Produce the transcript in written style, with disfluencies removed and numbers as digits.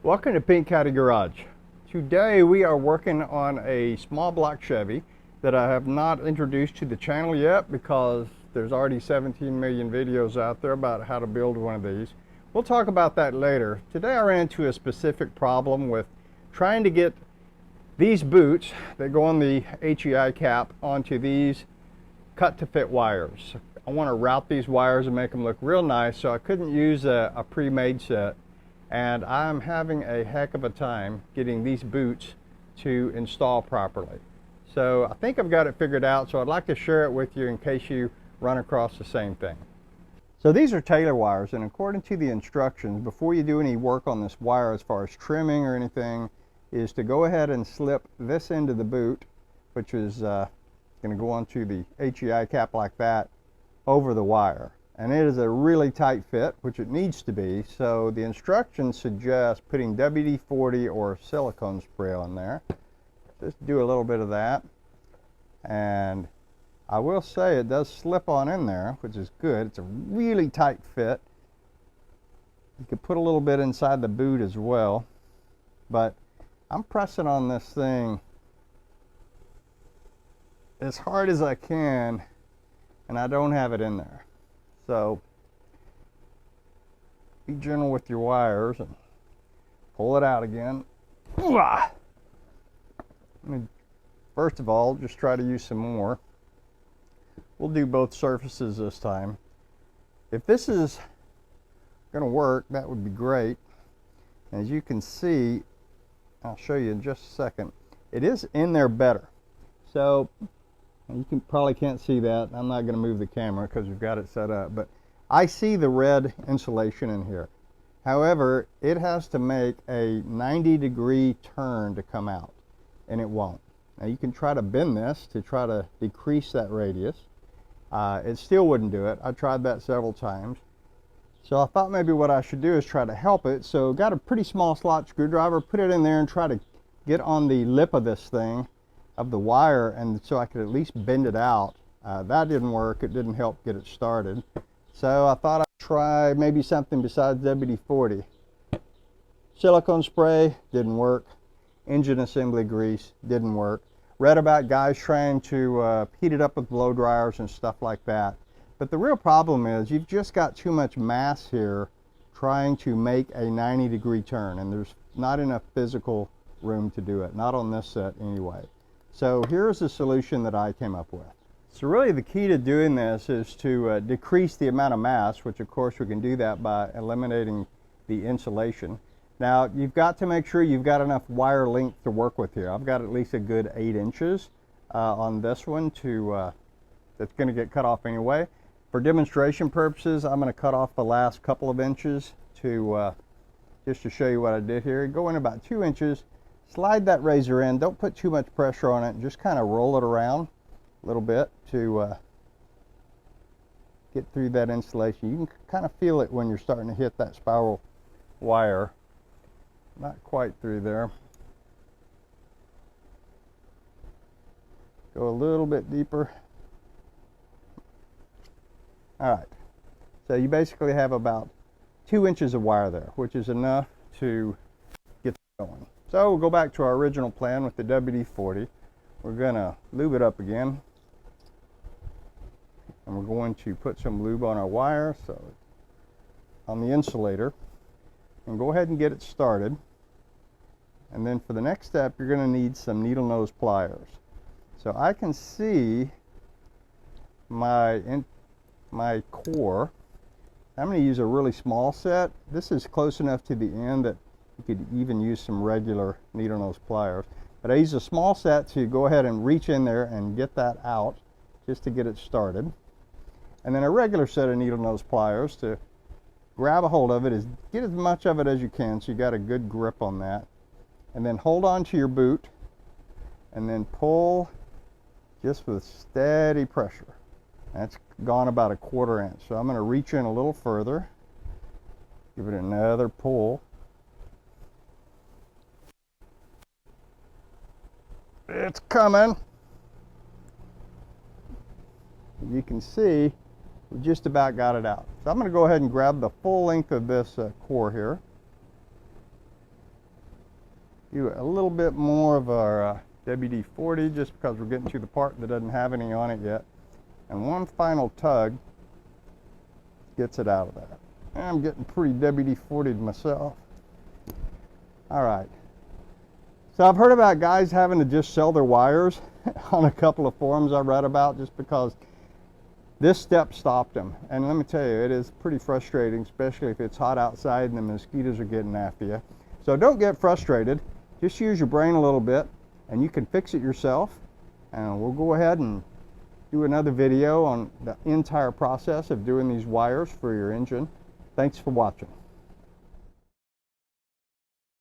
Welcome to Pink Caddy Garage. Today we are working on a small block Chevy that I have not introduced to the channel yet because there's already 17 million videos out there about how to build one of these. We'll talk about that later. Today I ran into a specific problem with trying to get these boots that go on the HEI cap onto these cut to fit wires. I want to route these wires and make them look real nice, so I couldn't use a pre-made set. And I'm having a heck of a time getting these boots to install properly. So I think I've got it figured out, so I'd like to share it with you in case you run across the same thing. So these are Taylor wires, and according to the instructions, before you do any work on this wire as far as trimming or anything, is to go ahead and slip this into the boot, which is going to go onto the HEI cap like that, over the wire. And it is a really tight fit, which it needs to be. So the instructions suggest putting WD-40 or silicone spray on there. Just do a little bit of that. And I will say it does slip on in there, which is good. It's a really tight fit. You could put a little bit inside the boot as well. But I'm pressing on this thing as hard as I can, and I don't have it in there. So be gentle with your wires and pull it out again. First of all, just try to use some more. We'll do both surfaces this time. If this is going to work, that would be great. As you can see, I'll show you in just a second, it is in there better. So you probably can't see that. I'm not going to move the camera because we've got it set up, but I see the red insulation in here. However, it has to make a 90-degree turn to come out, and it won't. Now you can try to bend this to try to decrease that radius. It still wouldn't do it. I tried that several times. So I thought maybe what I should do is try to help it. So got a pretty small slot screwdriver, put it in there and try to get on the lip of this thing, of the wire, and so I could at least bend it out. That didn't work. It didn't help get it started. So I thought I'd try maybe something besides WD-40. Silicone spray didn't work. Engine assembly grease didn't work. Read about guys trying to heat it up with blow dryers and stuff like that. But the real problem is you've just got too much mass here trying to make a 90-degree turn, and there's not enough physical room to do it. Not on this set anyway. So here's the solution that I came up with. So really the key to doing this is to decrease the amount of mass, which of course we can do that by eliminating the insulation. Now you've got to make sure you've got enough wire length to work with here. I've got at least a good 8 inches on this one that's going to get cut off anyway. For demonstration purposes, I'm going to cut off the last couple of inches to just to show you what I did here. Go in about 2 inches. Slide that razor in. Don't put too much pressure on it. Just kind of roll it around a little bit to get through that insulation. You can kind of feel it when you're starting to hit that spiral wire. Not quite through there. Go a little bit deeper. All right. So you basically have about 2 inches of wire there, which is enough to get going. So we'll go back to our original plan with the WD-40. We're going to lube it up again. And we're going to put some lube on our wire, so on the insulator. And go ahead and get it started. And then for the next step, you're going to need some needle nose pliers. So I can see my core. I'm going to use a really small set. This is close enough to the end that you could even use some regular needle nose pliers. But I use a small set to go ahead and reach in there and get that out just to get it started. And then a regular set of needle nose pliers to grab a hold of it, get as much of it as you can so you got a good grip on that. And then hold on to your boot and then pull just with steady pressure. That's gone about a 1/4 inch. So I'm going to reach in a little further, give it another pull. It's coming. You can see we just about got it out. So I'm going to go ahead and grab the full length of this core here. do a little bit more of our WD-40 just because we're getting to the part that doesn't have any on it yet. And one final tug gets it out of there. And I'm getting pretty WD-40'd myself. All right. So I've heard about guys having to just sell their wires on a couple of forums I read about just because this step stopped them. And let me tell you, it is pretty frustrating, especially if it's hot outside and the mosquitoes are getting after you. So don't get frustrated. Just use your brain a little bit and you can fix it yourself. And we'll go ahead and do another video on the entire process of doing these wires for your engine. Thanks for watching.